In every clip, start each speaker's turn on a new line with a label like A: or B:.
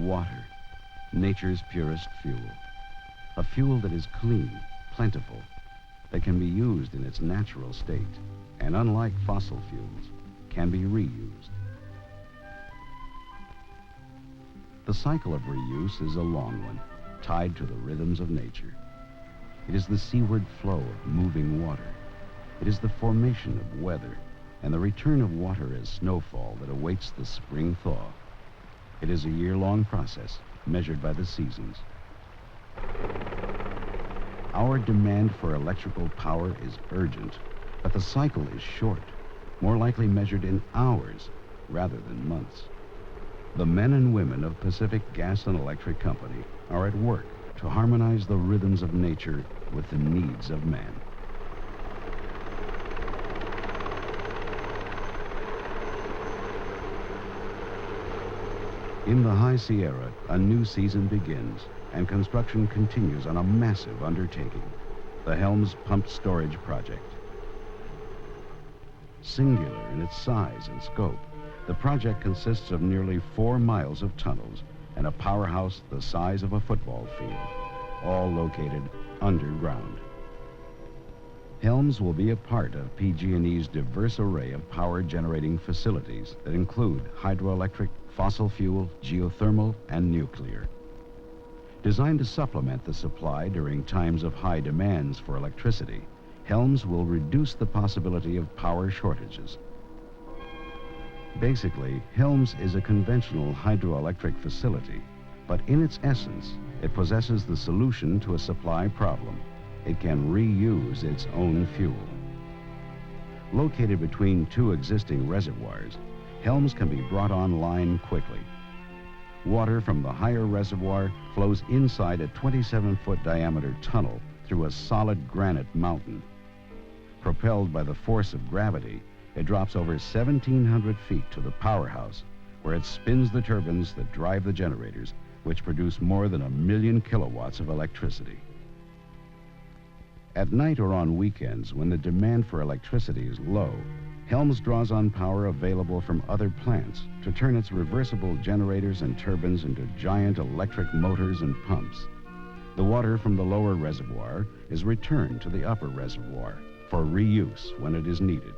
A: water, nature's purest fuel. A fuel that is clean, plentiful, that can be used in its natural state, and unlike fossil fuels, can be reused. The cycle of reuse is a long one, tied to the rhythms of nature. It is the seaward flow of moving water. It is the formation of weather and the return of water as snowfall that awaits the spring thaw. It is a year-long process measured by the seasons. Our demand for electrical power is urgent, but the cycle is short, more likely measured in hours rather than months. The men and women of Pacific Gas and Electric Company are at work to harmonize the rhythms of nature with the needs of man. In the High Sierra, a new season begins, and construction continues on a massive undertaking, the Helms Pumped Storage Project. Singular in its size and scope, the project consists of nearly 4 miles of tunnels and a powerhouse the size of a football field, all located underground. Helms will be a part of PG&E's diverse array of power-generating facilities that include hydroelectric, fossil fuel, geothermal, and nuclear. Designed to supplement the supply during times of high demands for electricity, Helms will reduce the possibility of power shortages. Basically, Helms is a conventional hydroelectric facility, but in its essence, it possesses the solution to a supply problem. It can reuse its own fuel. Located between 2 existing reservoirs, Helms can be brought online quickly. Water from the higher reservoir flows inside a 27-foot diameter tunnel through a solid granite mountain. Propelled by the force of gravity, it drops over 1,700 feet to the powerhouse, where it spins the turbines that drive the generators, which produce more than 1 million kilowatts of electricity. At night or on weekends, when the demand for electricity is low, Helms draws on power available from other plants to turn its reversible generators and turbines into giant electric motors and pumps. The water from the lower reservoir is returned to the upper reservoir for reuse when it is needed.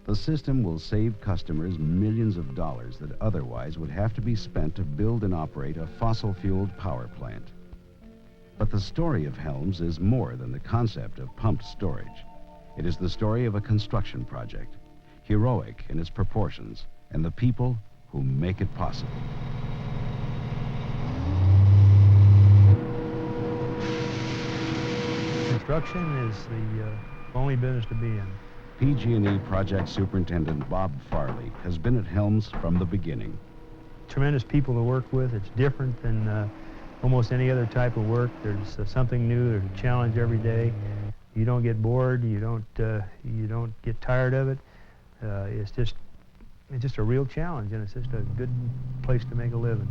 A: The system will save customers millions of dollars that otherwise would have to be spent to build and operate a fossil-fueled power plant. But the story of Helms is more than the concept of pumped storage. It is the story of a construction project, heroic in its proportions, and the people who make it possible.
B: Construction is the only business to be in.
A: PG&E Project Superintendent Bob Farley has been at Helms from the beginning.
B: Tremendous people to work with. It's different than almost any other type of work. There's something new. There's a challenge every day. You don't get bored. You don't get tired of it. It's just a real challenge, and it's just a good place to make a living.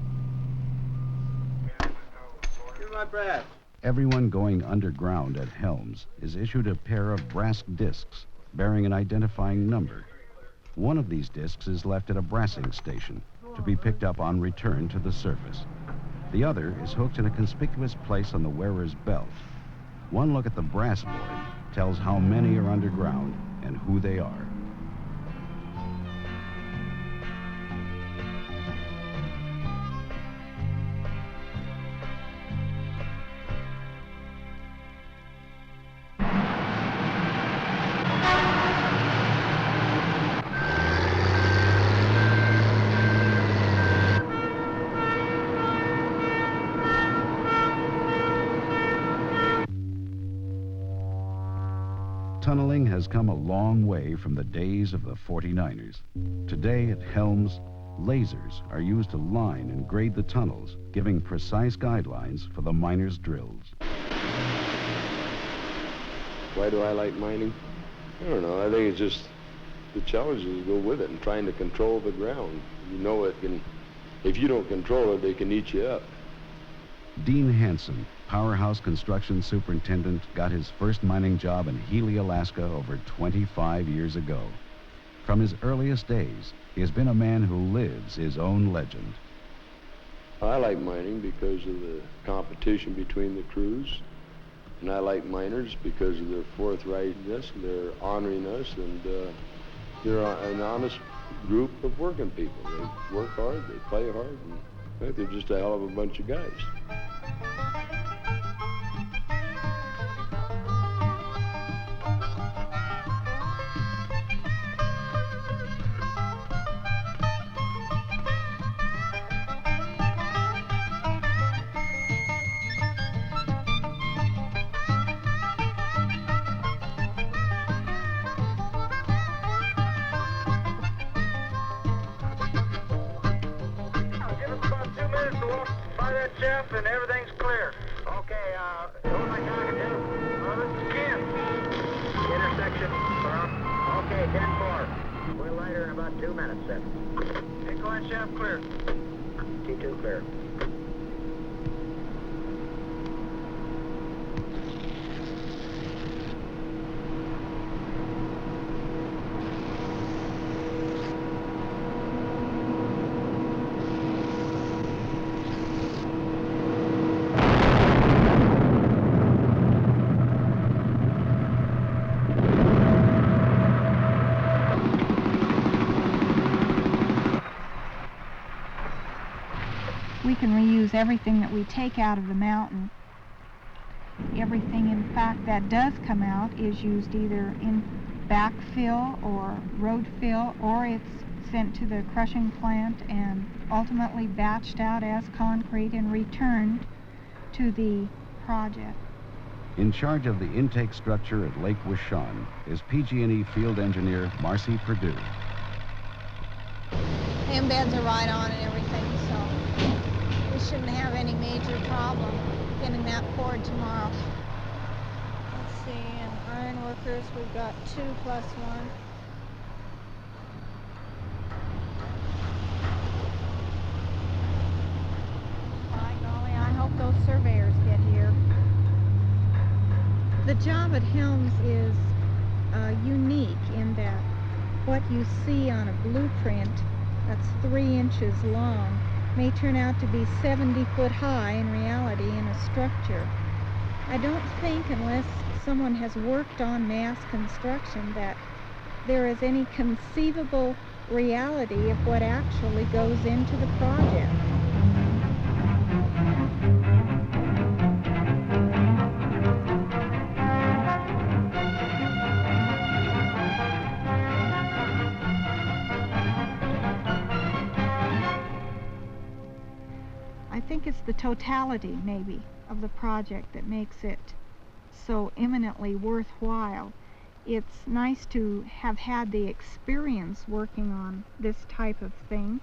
C: Here's my brass.
A: Everyone going underground at Helms is issued a pair of brass discs bearing an identifying number. One of these discs is left at a brassing station to be picked up on return to the surface. The other is hooked in a conspicuous place on the wearer's belt. One look at the brass board tells how many are underground and who they are. Tunneling has come a long way from the days of the 49ers. Today at Helms, lasers are used to line and grade the tunnels, giving precise guidelines for the miners' drills.
D: Why do I like mining? I don't know. I think it's just the challenges that go with it and trying to control the ground. You know it can, if you don't control it, they can eat you up.
A: Dean Hansen, Powerhouse Construction Superintendent, got his first mining job in Healy, Alaska over 25 years ago. From his earliest days, he has been a man who lives his own legend.
D: I like mining because of the competition between the crews, and I like miners because of their forthrightness, their honoring us, and they're an honest group of working people. They work hard, they play hard, and I think they're just a hell of a bunch of guys.
C: Jeff, and everything's clear. Okay, what am I talking to? Ken. Intersection. Okay, 10-4. We'll lighter in about 2 minutes, then. Hey, go ahead, Chef, clear. T2 clear.
E: We can reuse everything that we take out of the mountain. Everything, in fact, that does come out is used either in backfill or road fill, or it's sent to the crushing plant and ultimately batched out as concrete and returned to the project.
A: In charge of the intake structure at Lake Washon is PG&E field engineer Marcy Perdue.
F: Embeds are right on and everything, so we shouldn't have any major problem getting that poured tomorrow. Let's see, and iron workers, we've got 2 + 1. By golly, I hope those surveyors get here. The job at Helms is unique in that what you see on a blueprint that's 3 inches long may turn out to be 70 foot high in reality in a structure. I don't think, unless someone has worked on mass construction, that there is any conceivable reality of what actually goes into the project.
E: I think it's the totality, maybe, of the project that makes it so eminently worthwhile. It's nice to have had the experience working on this type of thing,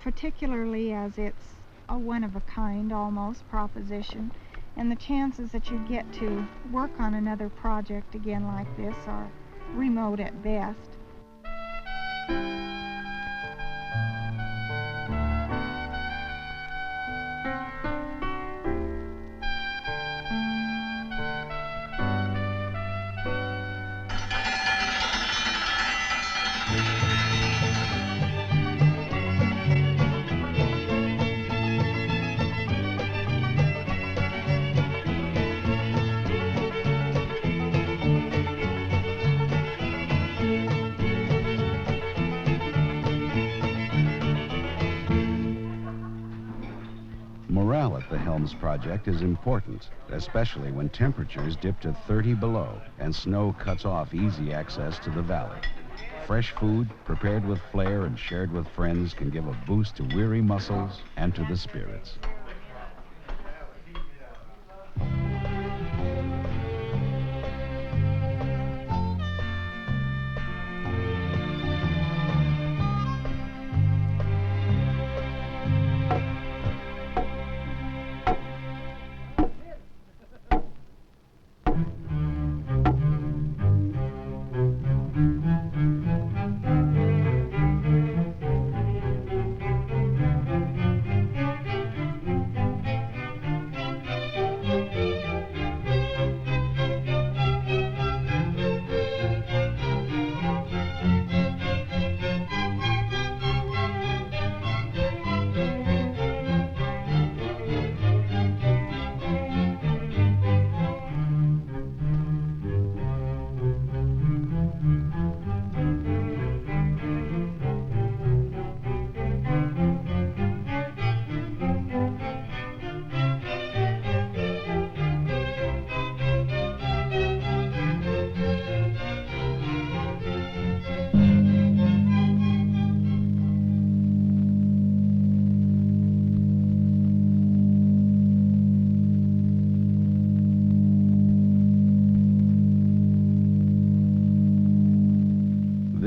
E: particularly as it's a one-of-a-kind, almost, proposition, and the chances that you get to work on another project again like this are remote at best.
A: Morale at the Helms project is important, especially when temperatures dip to 30 below and snow cuts off easy access to the valley. Fresh food, prepared with flair and shared with friends, can give a boost to weary muscles and to the spirits.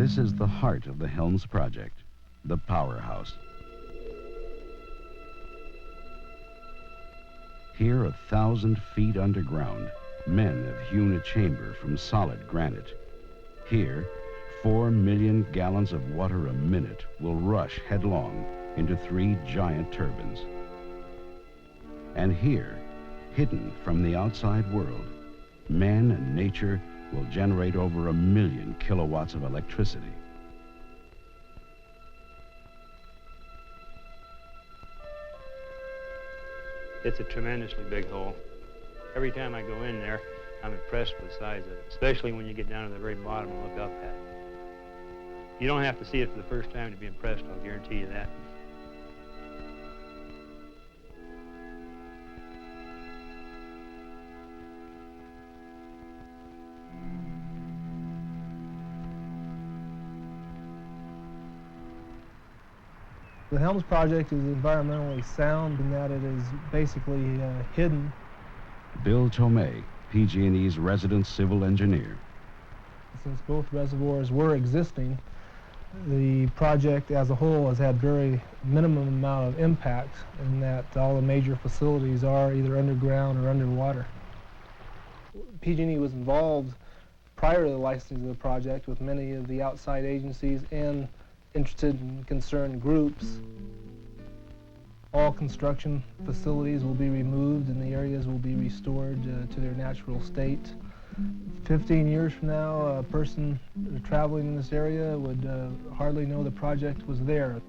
A: This is the heart of the Helms project, the powerhouse. Here, 1,000 feet underground, men have hewn a chamber from solid granite. Here, 4 million gallons of water a minute will rush headlong into 3 giant turbines. And here, hidden from the outside world, man and nature will generate over 1 million kilowatts of electricity.
B: It's a tremendously big hole. Every time I go in there, I'm impressed with the size of it, especially when you get down to the very bottom and look up at it. You don't have to see it for the first time to be impressed, I'll guarantee you that.
G: The Helms project is environmentally sound in that it is basically hidden.
A: Bill Tomei, PG&E's resident civil engineer.
G: Since both reservoirs were existing, the project as a whole has had very minimum amount of impact in that all the major facilities are either underground or underwater. PG&E was involved prior to the licensing of the project with many of the outside agencies and interested and concerned groups. All construction facilities will be removed and the areas will be restored to their natural state. 15 years from now, a person traveling in this area would hardly know the project was there.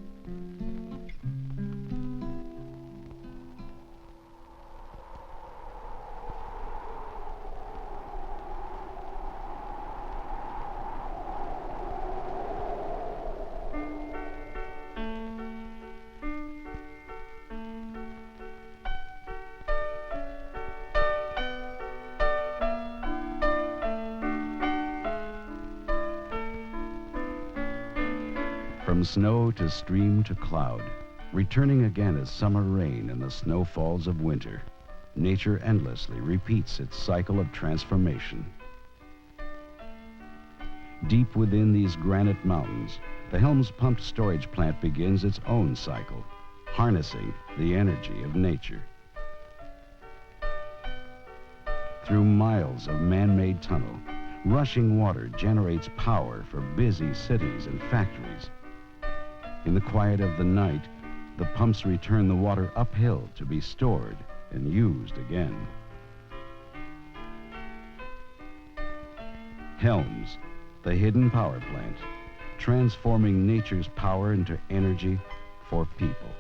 A: From snow to stream to cloud, returning again as summer rain and the snowfalls of winter, nature endlessly repeats its cycle of transformation. Deep within these granite mountains, the Helms pumped storage plant begins its own cycle, harnessing the energy of nature. Through miles of man-made tunnel, rushing water generates power for busy cities and factories. In the quiet of the night, the pumps return the water uphill to be stored and used again. Helms, the hidden power plant, transforming nature's power into energy for people.